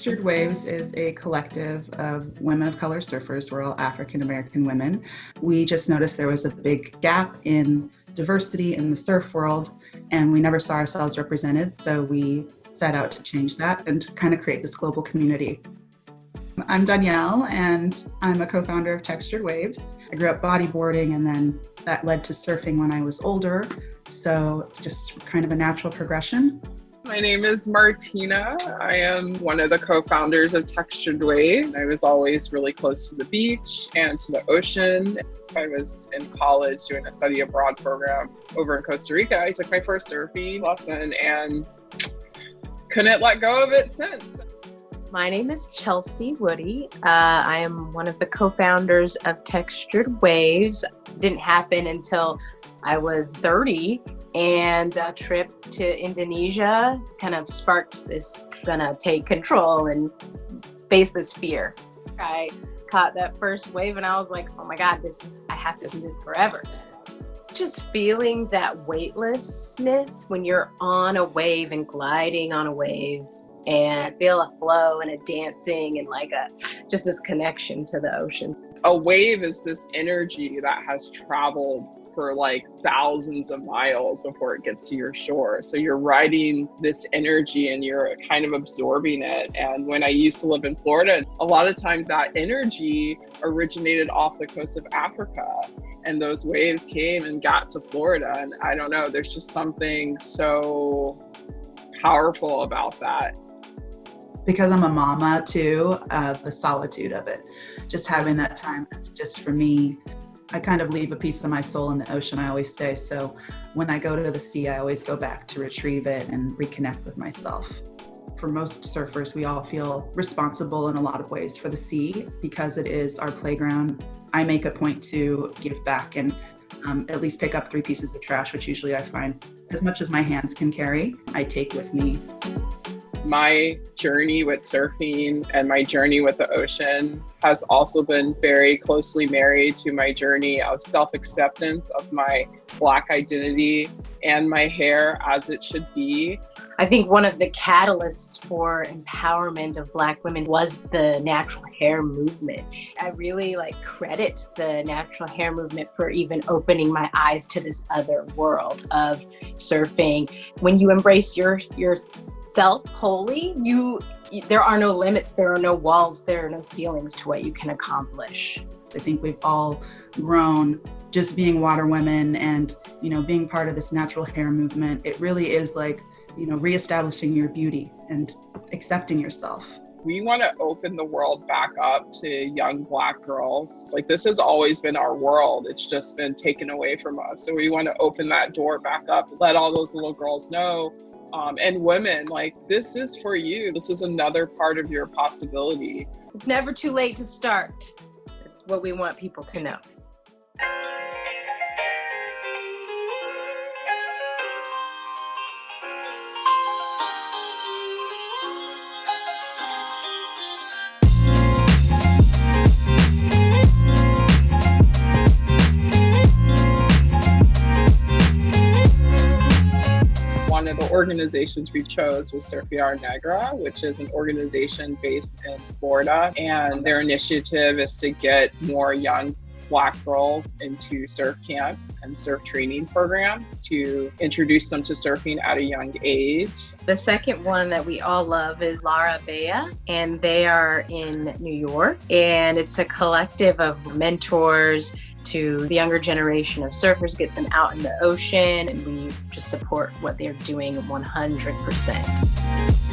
Textured Waves is a collective of women of color surfers. We're all African American women. We just noticed there was a big gap in diversity in the surf world, and we never saw ourselves represented, so we set out to change that and kind of create this global community. I'm Danielle, and I'm a co-founder of Textured Waves. I grew up bodyboarding, and then that led to surfing when I was older, so just kind of a natural progression. My name is Martina. I am one of the co-founders of Textured Waves. I was always really close to the beach and to the ocean. I was in college doing a study abroad program over in Costa Rica. I took my first surfing lesson and couldn't let go of it since. My name is Chelsea Woody. I am one of the co-founders of Textured Waves. It didn't happen until I was 30. And a trip to Indonesia kind of sparked this, gonna take control and face this fear. I caught that first wave and I was like, oh my God, I have to do this forever. Just feeling that weightlessness when you're on a wave and gliding on a wave, and feel a flow and a dancing and just this connection to the ocean. A wave is this energy that has traveled for thousands of miles before it gets to your shore. So you're riding this energy and you're kind of absorbing it. And when I used to live in Florida, a lot of times that energy originated off the coast of Africa. And those waves came and got to Florida. And I don't know, there's just something so powerful about that. Because I'm a mama too, the solitude of it, just having that time that's just for me. I kind of leave a piece of my soul in the ocean, I always say. So when I go to the sea, I always go back to retrieve it and reconnect with myself. For most surfers, we all feel responsible in a lot of ways for the sea because it is our playground. I make a point to give back and at least pick up 3 pieces of trash, which usually I find as much as my hands can carry, I take with me. My journey with surfing and my journey with the ocean has also been very closely married to my journey of self-acceptance of my Black identity and my hair as it should be. I think one of the catalysts for empowerment of Black women was the natural hair movement. I really credit the natural hair movement for even opening my eyes to this other world of surfing. When you embrace yourself wholly, there are no limits, there are no walls, there are no ceilings to what you can accomplish. I think we've all grown just being water women and, being part of this natural hair movement. It really is reestablishing your beauty and accepting yourself. We want to open the world back up to young Black girls. This has always been our world. It's just been taken away from us. So we want to open that door back up, let all those little girls know, and women, this is for you. This is another part of your possibility. It's never too late to start. It's what we want people to know. One of the organizations we chose was Surfear Negra, which is an organization based in Florida. And their initiative is to get more young Black girls into surf camps and surf training programs to introduce them to surfing at a young age. The second one that we all love is Lara Bea, and they are in New York. And it's a collective of mentors to the younger generation of surfers, get them out in the ocean, and we just support what they're doing 100%.